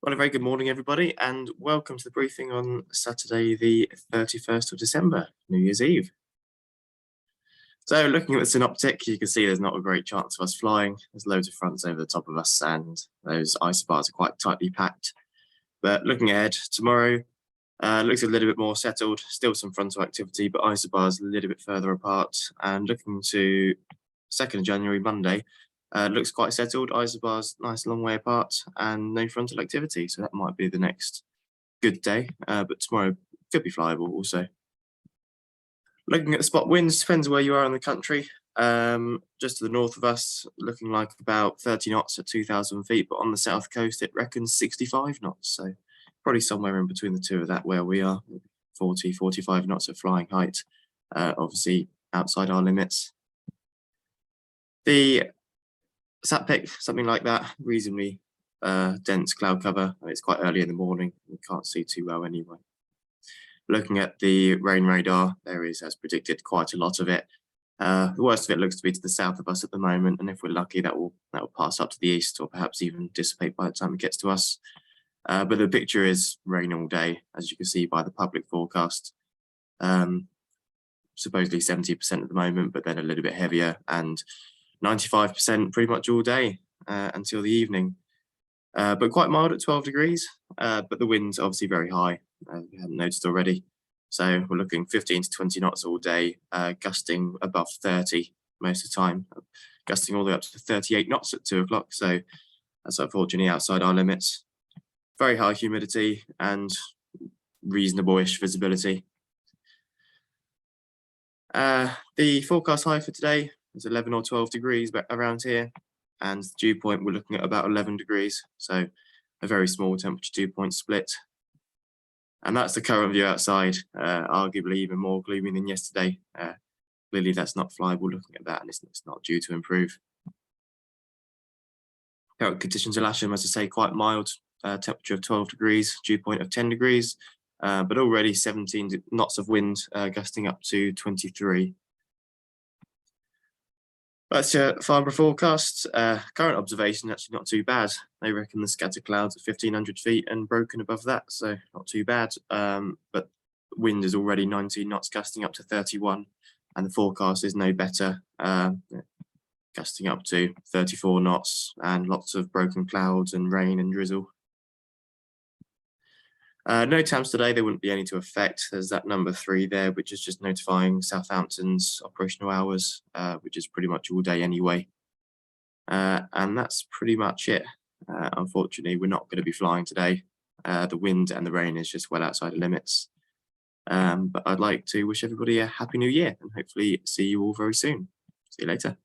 Well, a very good morning, everybody, and welcome to the briefing on Saturday, the 31st of December, New Year's Eve. So, looking at the synoptic, you can see there's not a great chance of us flying. There's loads of fronts over the top of us, and those isobars are quite tightly packed. But looking ahead, tomorrow looks a little bit more settled, still some frontal activity, but isobars a little bit further apart. And looking to 2nd of January, Monday, looks quite settled. Isobars nice long way apart and no frontal activity. So that might be the next good day. But tomorrow could be flyable also. Looking at the spot winds, depends where you are in the country. Just to the north of us, looking like about 30 knots at 2,000 feet. But on the south coast, it reckons 65 knots. So probably somewhere in between the two of that where we are, 40, 45 knots of flying height. Obviously outside our limits. The SatPic, something like that, reasonably dense cloud cover. It's quite early in the morning. We can't see too well anyway. Looking at the rain radar, there is, as predicted, quite a lot of it. The worst of it looks to be to the south of us at the moment, and if we're lucky, that will pass up to the east, or perhaps even dissipate by the time it gets to us. But the picture is rain all day, as you can see by the public forecast. Supposedly 70% at the moment, but then a little bit heavier, and 95% pretty much all day until the evening. But quite mild at 12 degrees, but the wind's obviously very high, if you hadn't noticed already. So we're looking 15 to 20 knots all day, gusting above 30 most of the time, gusting all the way up to 38 knots at 2 o'clock. So that's unfortunately outside our limits. Very high humidity and reasonable-ish visibility. The forecast high for today is 11 or 12 degrees around here, and the dew point we're looking at about 11 degrees, so a very small temperature dew point split. And that's the current view outside, arguably even more gloomy than yesterday. Clearly that's not flyable looking at that, and it's not due to improve. Current conditions in Lasham, as I say, quite mild, temperature of 12 degrees, dew point of 10 degrees, but already 17 knots of wind, gusting up to 23. That's your Farnborough forecast. Current observation actually not too bad. They reckon the scattered clouds at 1,500 feet and broken above that, so not too bad. But wind is already 19 knots, gusting up to 31, and the forecast is no better, gusting up to 34 knots and lots of broken clouds and rain and drizzle. No TAMs today, there wouldn't be any to affect. There's that number 3 there, which is just notifying Southampton's operational hours, which is pretty much all day anyway. And that's pretty much it. Unfortunately, we're not going to be flying today. The wind and the rain is just well outside the limits. But I'd like to wish everybody a happy new year and hopefully see you all very soon. See you later.